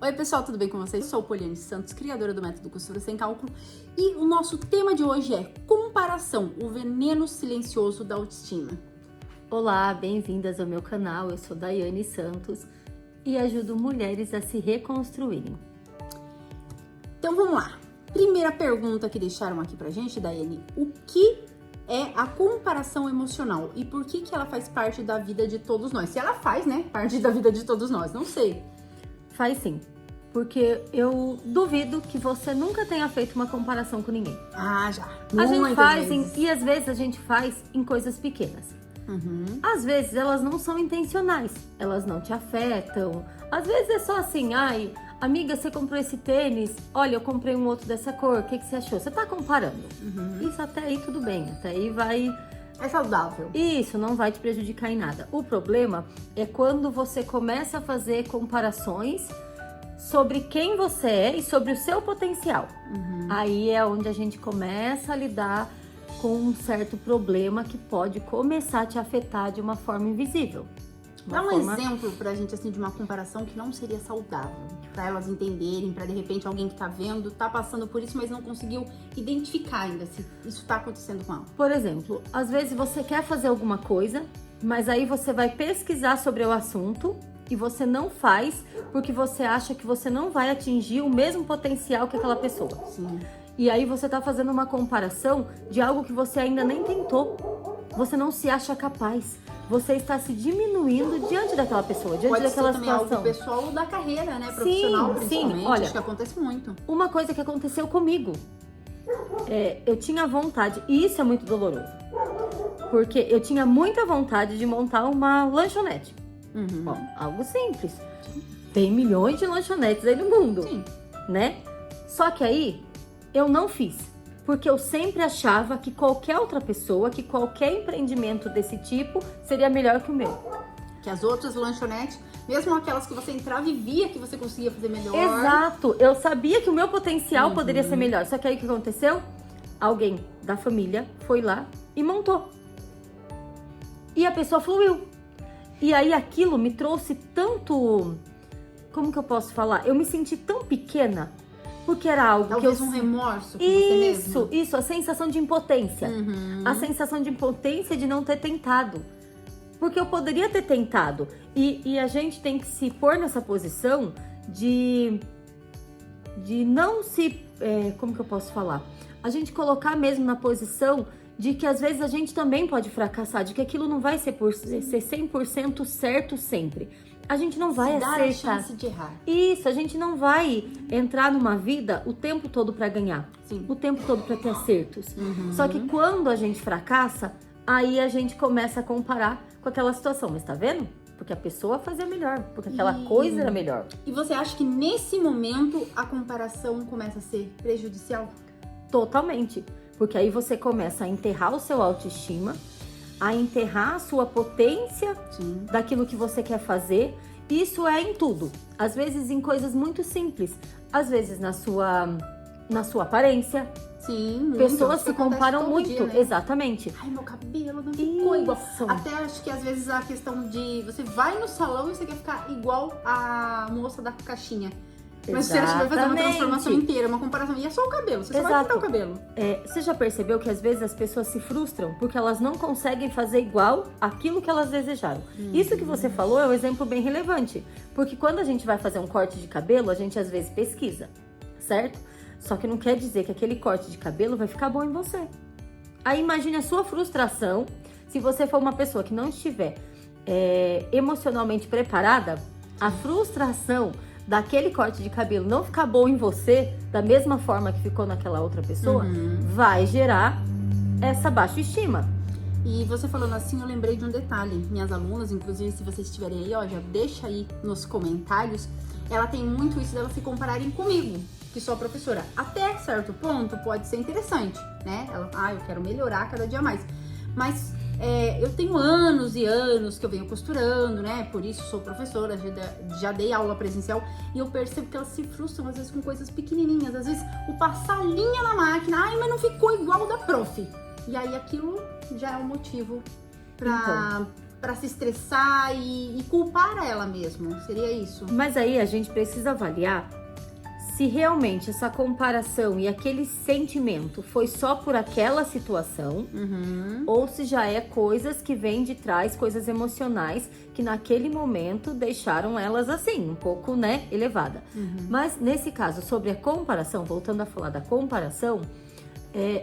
Oi pessoal, tudo bem com vocês? Eu sou Poliane Santos, criadora do Método Costura Sem Cálculo, e o nosso tema de hoje é comparação, o veneno silencioso da autoestima. Olá, bem-vindas ao meu canal, eu sou Daiane Santos e ajudo mulheres a se reconstruírem. Então vamos lá, primeira pergunta que deixaram aqui pra gente, Daiane, o que é a comparação emocional e por que ela faz parte da vida de todos nós? Se ela faz, né, parte da vida de todos nós, não sei. Faz sim, porque eu duvido que você nunca tenha feito uma comparação com ninguém. Ah, já. A gente Muitas faz vezes. e às vezes a gente faz em coisas pequenas. Às vezes elas não são intencionais, elas não te afetam. Às vezes é só assim, ai, amiga, você comprou esse tênis, olha, eu comprei um outro dessa cor, o que você achou? Você tá comparando. Isso até aí tudo bem, até aí vai... É saudável. Isso, não vai te prejudicar em nada. O problema é quando você começa a fazer comparações sobre quem você é e sobre o seu potencial. Aí é onde a gente começa a lidar com um certo problema que pode começar a te afetar de uma forma invisível. Dá um exemplo pra gente, assim, de uma comparação que não seria saudável. Pra elas entenderem, pra de repente alguém que tá vendo, tá passando por isso, mas não conseguiu identificar ainda se isso tá acontecendo com ela. Por exemplo, às vezes você quer fazer alguma coisa, mas aí você vai pesquisar sobre o assunto e você não faz porque você acha que você não vai atingir o mesmo potencial que aquela pessoa. Sim. E aí você tá fazendo uma comparação de algo que você ainda nem tentou. Você não se acha capaz. Você está se diminuindo diante daquela pessoa, diante Pode daquela ser também situação. algo pessoal ou da carreira, né? Profissional, principalmente. Olha, acho que acontece muito. Uma coisa que aconteceu comigo, eu tinha vontade, e isso é muito doloroso, porque eu tinha muita vontade de montar uma lanchonete. Bom, algo simples. Tem milhões de lanchonetes aí no mundo, Sim. né? Só que aí eu não fiz, porque eu sempre achava que qualquer outra pessoa, que qualquer empreendimento desse tipo seria melhor que o meu. Que as outras lanchonetes, mesmo aquelas que você entrava e via que você conseguia fazer melhor. Exato, eu sabia que o meu potencial poderia ser melhor, só que aí o que aconteceu? Alguém da família foi lá e montou. E a pessoa fluiu. E aí aquilo me trouxe tanto... Como que eu posso falar? Eu me senti tão pequena, porque era algo Talvez que eu... um remorso com você mesmo. Isso, a sensação de impotência. A sensação de impotência de não ter tentado. Porque eu poderia ter tentado. E a gente tem que se pôr nessa posição de não se... como que eu posso falar? A gente colocar mesmo na posição de que às vezes a gente também pode fracassar, de que aquilo não vai ser 100% certo sempre. A gente não vai dar a acertar. chance de errar. Isso, a gente não vai entrar numa vida o tempo todo para ganhar. Sim. O tempo todo para ter acertos. Só que quando a gente fracassa, aí a gente começa a comparar com aquela situação. Mas tá vendo? Porque a pessoa fazia melhor, porque aquela coisa era melhor. E você acha que nesse momento a comparação começa a ser prejudicial? Totalmente. Porque aí você começa a enterrar o seu autoestima, a enterrar a sua potência daquilo que você quer fazer. Isso é em tudo. Às vezes em coisas muito simples. Às vezes na sua aparência. Sim, muito. Pessoas Isso se acontece comparam todo muito. dia, né? Exatamente. Ai, meu cabelo não ficou igual. Isso. Até acho que às vezes a questão de... Você vai no salão e você quer ficar igual a moça da caixinha. Mas você acha que vai fazer uma transformação inteira, uma comparação. E é só o cabelo, você só vai pintar o cabelo. Você já percebeu que às vezes as pessoas se frustram porque elas não conseguem fazer igual aquilo que elas desejaram? Isso que você falou é um exemplo bem relevante. Porque quando a gente vai fazer um corte de cabelo, a gente às vezes pesquisa, certo? Só que não quer dizer que aquele corte de cabelo vai ficar bom em você. Aí imagine a sua frustração se você for uma pessoa que não estiver emocionalmente preparada, a frustração daquele corte de cabelo não ficar bom em você, da mesma forma que ficou naquela outra pessoa, vai gerar essa baixa estima. E você falando assim, eu lembrei de um detalhe. Minhas alunas, inclusive, se vocês estiverem aí, ó, já deixa aí nos comentários. Ela tem muito isso delas se compararem comigo, que sou a professora. Até certo ponto pode ser interessante, né? Ela, eu quero melhorar cada dia mais. Mas eu tenho anos e anos que eu venho costurando, né? Por isso sou professora, já dei aula presencial. E eu percebo que elas se frustram, às vezes, com coisas pequenininhas. Às vezes, o passar linha na máquina. Ai, mas não ficou igual da prof. E aí, aquilo já é um motivo pra pra se estressar e culpar ela mesmo. Seria isso? Mas aí a gente precisa avaliar se realmente essa comparação e aquele sentimento foi só por aquela situação, ou se já é coisas que vêm de trás, coisas emocionais que naquele momento deixaram elas assim, um pouco, né, elevada. Mas nesse caso, sobre a comparação, voltando a falar da comparação,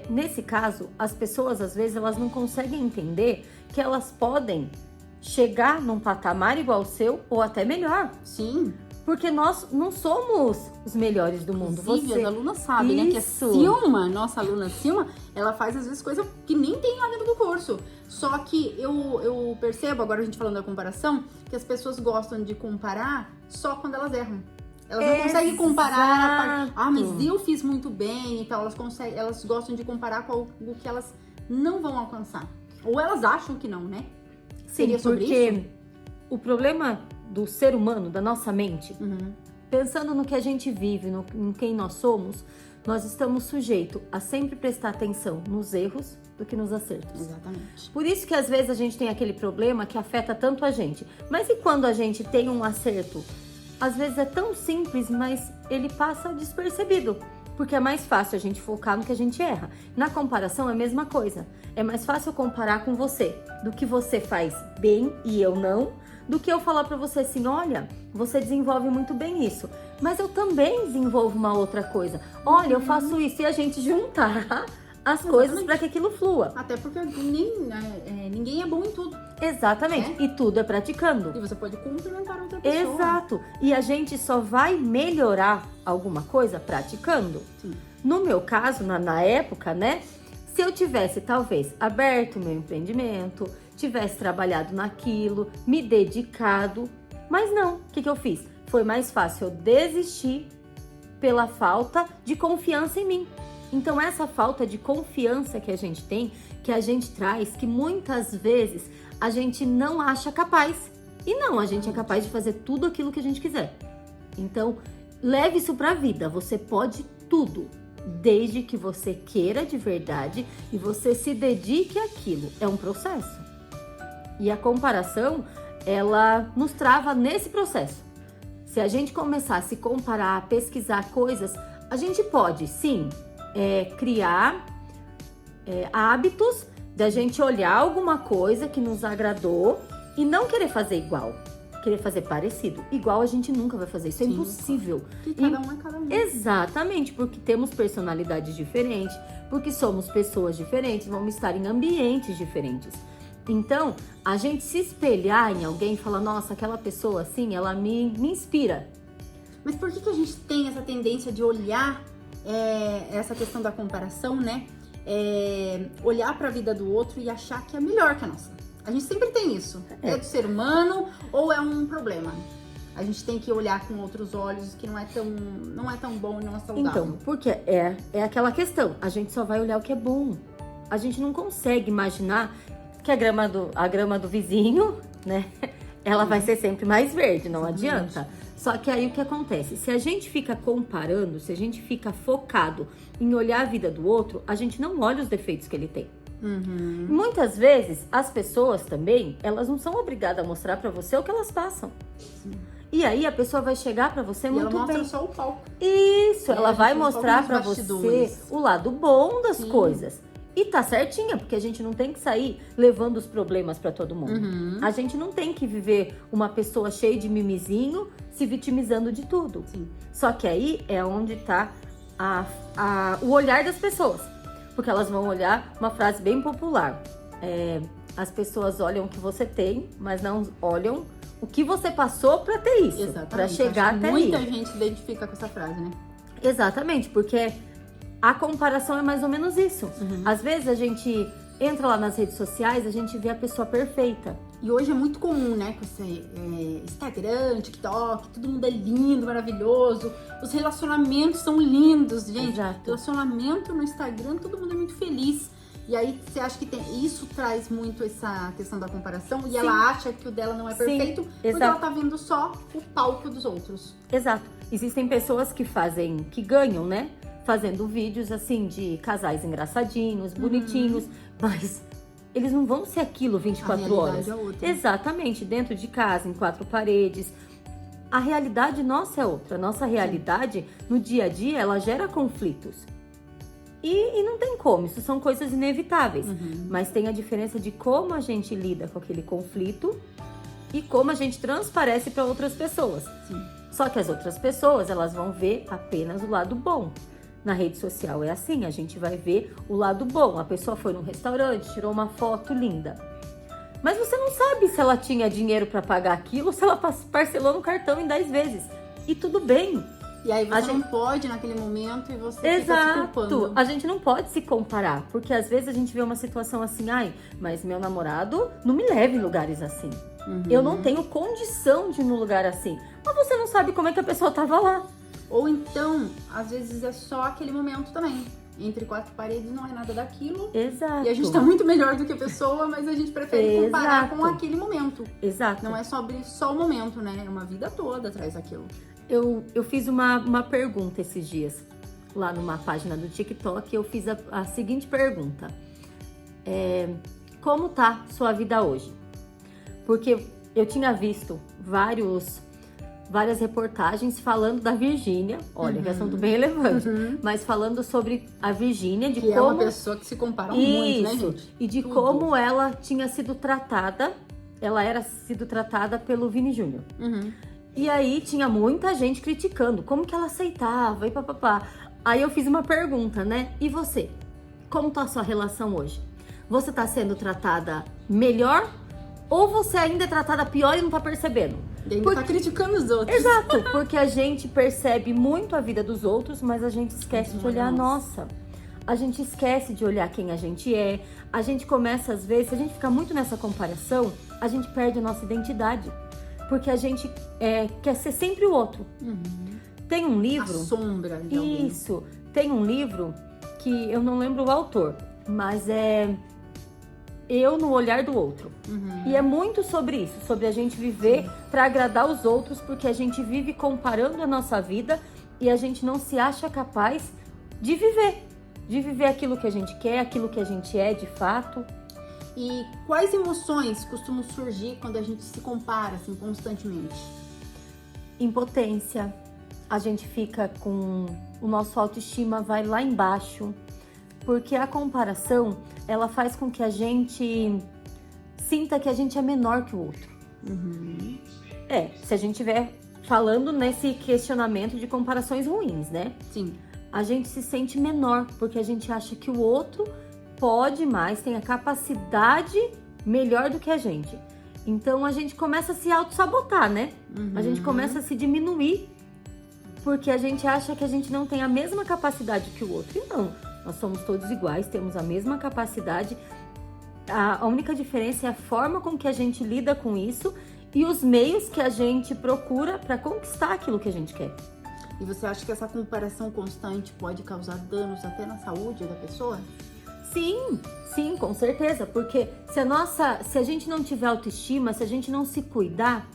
nesse caso, as pessoas às vezes elas não conseguem entender que elas podem chegar num patamar igual ao seu ou até melhor. Sim. Porque nós não somos os melhores do mundo. Inclusive, as alunas sabem, né? Que a Silma, nossa aluna Silma, ela faz às vezes coisa que nem tem lá dentro do curso. Só que eu percebo, agora a gente falando da comparação, que as pessoas gostam de comparar só quando elas erram. Elas não conseguem comparar. Mas eu fiz muito bem, então elas gostam de comparar com algo que elas não vão alcançar. Ou elas acham que não, né? Sim, porque o problema do ser humano, da nossa mente, pensando no que a gente vive, em quem nós somos, nós estamos sujeitos a sempre prestar atenção nos erros do que nos acertos. Exatamente. Por isso que às vezes a gente tem aquele problema que afeta tanto a gente. Mas e quando a gente tem um acerto? Às vezes é tão simples, mas ele passa despercebido. Porque é mais fácil a gente focar no que a gente erra. Na comparação é a mesma coisa. É mais fácil comparar com você, do que você faz bem e eu não, do que eu falar pra você assim, olha, você desenvolve muito bem isso, mas eu também desenvolvo uma outra coisa. Olha, eu faço isso, e a gente juntar as coisas para que aquilo flua. Até porque ninguém é bom em tudo. Exatamente, e tudo é praticando. E você pode complementar outra pessoa. Exato, e a gente só vai melhorar alguma coisa praticando. Sim. No meu caso, na época, né, se eu tivesse talvez aberto meu empreendimento, tivesse trabalhado naquilo, me dedicado, mas não, o que eu fiz? Foi mais fácil eu desistir pela falta de confiança em mim. Então essa falta de confiança que a gente tem, que a gente traz, que muitas vezes a gente não acha capaz. E não, a gente é capaz de fazer tudo aquilo que a gente quiser. Então, leve isso pra vida, você pode tudo, desde que você queira de verdade e você se dedique àquilo. É um processo. E a comparação, ela nos trava nesse processo. Se a gente começar a se comparar, a pesquisar coisas, a gente pode, sim, criar hábitos da gente olhar alguma coisa que nos agradou e não querer fazer igual, querer fazer parecido. Igual a gente nunca vai fazer, isso é impossível. Que cada um é cada um. Exatamente, porque temos personalidades diferentes, porque somos pessoas diferentes, vamos estar em ambientes diferentes. Então, a gente se espelhar em alguém e falar, nossa, aquela pessoa assim, ela me inspira. Mas por que a gente tem essa tendência de olhar essa questão da comparação, né? Olhar para a vida do outro e achar que é melhor que a nossa? A gente sempre tem isso. É do ser humano ou é um problema? A gente tem que olhar com outros olhos, que não é tão bom e não é saudável. Então, porque é aquela questão, a gente só vai olhar o que é bom. A gente não consegue imaginar que a grama do vizinho, né? Ela vai ser sempre mais verde, não adianta. Só que aí o que acontece? Se a gente fica comparando, se a gente fica focado em olhar a vida do outro, a gente não olha os defeitos que ele tem. Muitas vezes, as pessoas também, elas não são obrigadas a mostrar pra você o que elas passam. Sim. E aí a pessoa vai chegar pra você muito bem. Ela mostra só o palco. Isso, ela vai mostrar pra você o lado bom das coisas. E tá certinha, porque a gente não tem que sair levando os problemas pra todo mundo. A gente não tem que viver uma pessoa cheia de mimizinho, se vitimizando de tudo. Sim. Só que aí é onde tá o olhar das pessoas. Porque elas vão olhar uma frase bem popular. As pessoas olham o que você tem, mas não olham o que você passou pra ter isso. Exatamente. Pra chegar até aí. Muita gente se identifica com essa frase, né? Exatamente, porque a comparação é mais ou menos isso. Às vezes a gente entra lá nas redes sociais, a gente vê a pessoa perfeita. E hoje é muito comum, né? Com esse Instagram, TikTok, todo mundo é lindo, maravilhoso. Os relacionamentos são lindos, gente. Exato. Relacionamento no Instagram, todo mundo é muito feliz. E aí, você acha que isso traz muito essa questão da comparação? E ela acha que o dela não é perfeito porque ela tá vendo só o palco dos outros. Exato. Existem pessoas que ganham, né? Fazendo vídeos, assim, de casais engraçadinhos, bonitinhos. Mas eles não vão ser aquilo 24 horas. realidade é outra. Exatamente, dentro de casa, em 4 paredes. A realidade nossa é outra. Nossa realidade, no dia a dia, ela gera conflitos. E não tem como, isso são coisas inevitáveis. Mas tem a diferença de como a gente lida com aquele conflito e como a gente transparece para outras pessoas. Sim. Só que as outras pessoas, elas vão ver apenas o lado bom. Na rede social é assim, a gente vai ver o lado bom. A pessoa foi num restaurante, tirou uma foto linda. Mas você não sabe se ela tinha dinheiro para pagar aquilo ou se ela parcelou no cartão em 10 vezes. E tudo bem. E aí você A não gente- pode naquele momento e você fica se Exato. culpando. A gente não pode se comparar, porque às vezes a gente vê uma situação assim, ai, mas meu namorado não me leva em lugares assim. Eu não tenho condição de ir num lugar assim. Mas você não sabe como é que a pessoa tava lá. Ou então, às vezes é só aquele momento também. Entre 4 paredes não é nada daquilo. Exato. E a gente tá muito melhor do que a pessoa, mas a gente prefere comparar Exato. com aquele momento. Exato. Não é sobre só o momento, né? É uma vida toda atrás daquilo. Eu fiz uma pergunta esses dias, lá numa página do TikTok, eu fiz a seguinte pergunta. Como tá sua vida hoje? Porque eu tinha visto várias reportagens falando da Virgínia, olha, que assunto bem relevante, mas falando sobre a Virgínia, de Que é uma como... pessoa que se compara muito, né, Isso, gente? e de Tudo. como ela tinha sido tratada, ela era sido tratada pelo Vini Júnior. E aí tinha muita gente criticando, como que ela aceitava e papapá. Aí eu fiz uma pergunta, né? E você? Como tá a sua relação hoje? Você tá sendo tratada melhor ou você ainda é tratada pior e não tá percebendo? E ainda tá criticando os outros. Exato, porque a gente percebe muito a vida dos outros, mas a gente esquece de olhar a nossa. A gente esquece de olhar quem a gente é. A gente começa, às vezes, se a gente fica muito nessa comparação, a gente perde a nossa identidade. Porque a gente quer ser sempre o outro. Tem um A livro... sombra de alguém. Isso. Tem um livro que eu não lembro o autor, mas é Eu no Olhar do Outro. E é muito sobre isso, sobre a gente viver para agradar os outros, porque a gente vive comparando a nossa vida e a gente não se acha capaz de viver aquilo que a gente quer, aquilo que a gente é de fato. E quais emoções costumam surgir quando a gente se compara, assim, constantemente? Impotência, a gente fica com o nosso autoestima vai lá embaixo, porque a comparação, ela faz com que a gente sinta que a gente é menor que o outro. Se a gente estiver falando nesse questionamento de comparações ruins, né? Sim. A gente se sente menor, porque a gente acha que o outro pode mais, tem a capacidade melhor do que a gente. Então a gente começa a se auto-sabotar, né? A gente começa a se diminuir, porque a gente acha que a gente não tem a mesma capacidade que o outro. E não, nós somos todos iguais, temos a mesma capacidade. A única diferença é a forma com que a gente lida com isso e os meios que a gente procura para conquistar aquilo que a gente quer. E você acha que essa comparação constante pode causar danos até na saúde da pessoa? Sim, com certeza, porque se a gente não tiver autoestima, se a gente não se cuidar,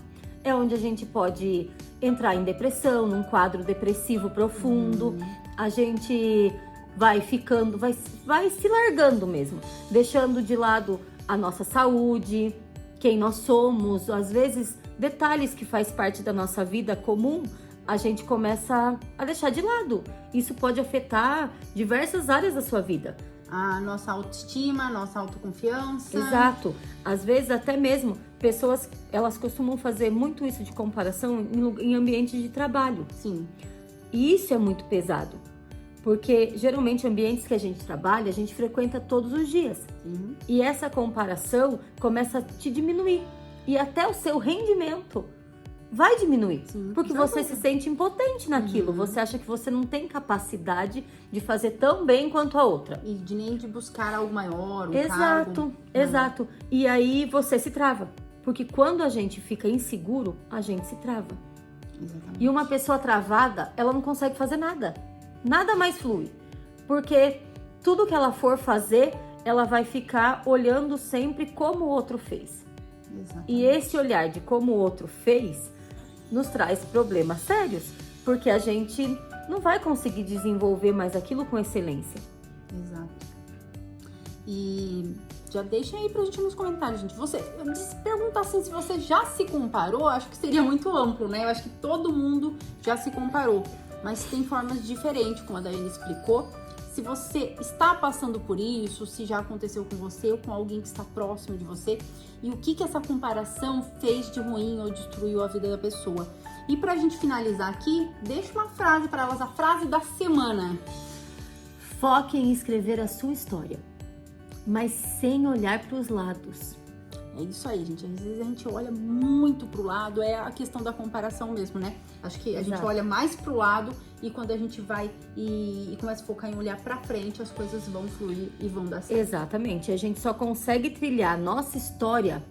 é onde a gente pode entrar em depressão, num quadro depressivo profundo, a gente vai ficando, vai se largando mesmo, deixando de lado a nossa saúde, quem nós somos, às vezes detalhes que faz parte da nossa vida comum, a gente começa a deixar de lado. Isso pode afetar diversas áreas da sua vida. A nossa autoestima, a nossa autoconfiança. Exato. Às vezes até mesmo pessoas, elas costumam fazer muito isso de comparação em ambientes de trabalho. Sim. E isso é muito pesado. Porque geralmente ambientes que a gente trabalha, a gente frequenta todos os dias. Sim. E essa comparação começa a te diminuir. E até o seu rendimento vai diminuir. Sim, porque você se sente impotente naquilo. Você acha que você não tem capacidade de fazer tão bem quanto a outra. E nem de buscar algo maior, um Exato, cargo. exato. E aí você se trava. Porque quando a gente fica inseguro, a gente se trava. Exatamente. E uma pessoa travada, ela não consegue fazer nada. Nada mais flui. Porque tudo que ela for fazer, ela vai ficar olhando sempre como o outro fez. Exatamente. E esse olhar de como o outro fez nos traz problemas sérios, porque a gente não vai conseguir desenvolver mais aquilo com excelência. Exato. E Já deixem aí pra gente nos comentários, gente. Perguntar assim se você já se comparou, acho que seria muito amplo, né? Eu acho que todo mundo já se comparou. Mas tem formas diferentes, como a Daiane explicou. Se você está passando por isso, se já aconteceu com você ou com alguém que está próximo de você, e o que essa comparação fez de ruim ou destruiu a vida da pessoa. E pra gente finalizar aqui, deixa uma frase para elas, a frase da semana. Foque em escrever a sua história, mas sem olhar para os lados. É isso aí, gente. Às vezes a gente olha muito pro lado, é a questão da comparação mesmo, né? Acho que a gente olha mais pro lado e quando a gente vai e começa a focar em olhar pra frente, as coisas vão fluir e vão dar certo. Exatamente. A gente só consegue trilhar nossa história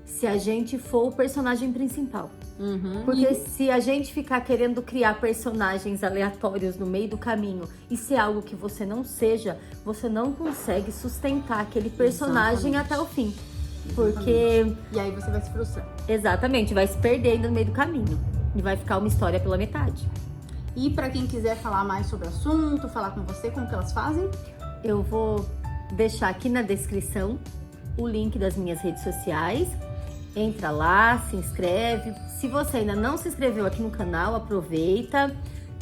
se a gente for o personagem principal. Porque se a gente ficar querendo criar personagens aleatórios no meio do caminho e ser algo que você não seja, você não consegue sustentar aquele personagem até o fim. Porque... E aí você vai se frustrar. Exatamente, vai se perder ainda no meio do caminho. E vai ficar uma história pela metade. E pra quem quiser falar mais sobre o assunto, falar com você, como que elas fazem? Eu vou deixar aqui na descrição o link das minhas redes sociais. Entra lá, se inscreve. Se você ainda não se inscreveu aqui no canal, aproveita.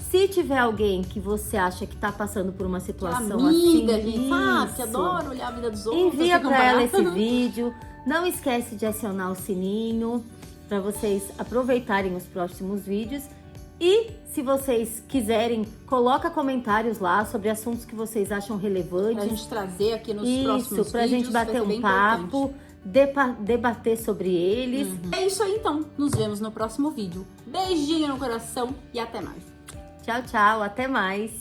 Se tiver alguém que você acha que tá passando por uma situação amiga, assim, gente, sabe, que adora olhar a vida dos outros. Envia pra ela esse vídeo. Não esquece de acionar o sininho para vocês aproveitarem os próximos vídeos. E se vocês quiserem, coloca comentários lá sobre assuntos que vocês acham relevantes. Pra gente trazer aqui nos próximos vídeos. Isso, pra gente bater um papo, debater sobre eles. É isso aí então, nos vemos no próximo vídeo. Beijinho no coração e até mais. Tchau, tchau, até mais.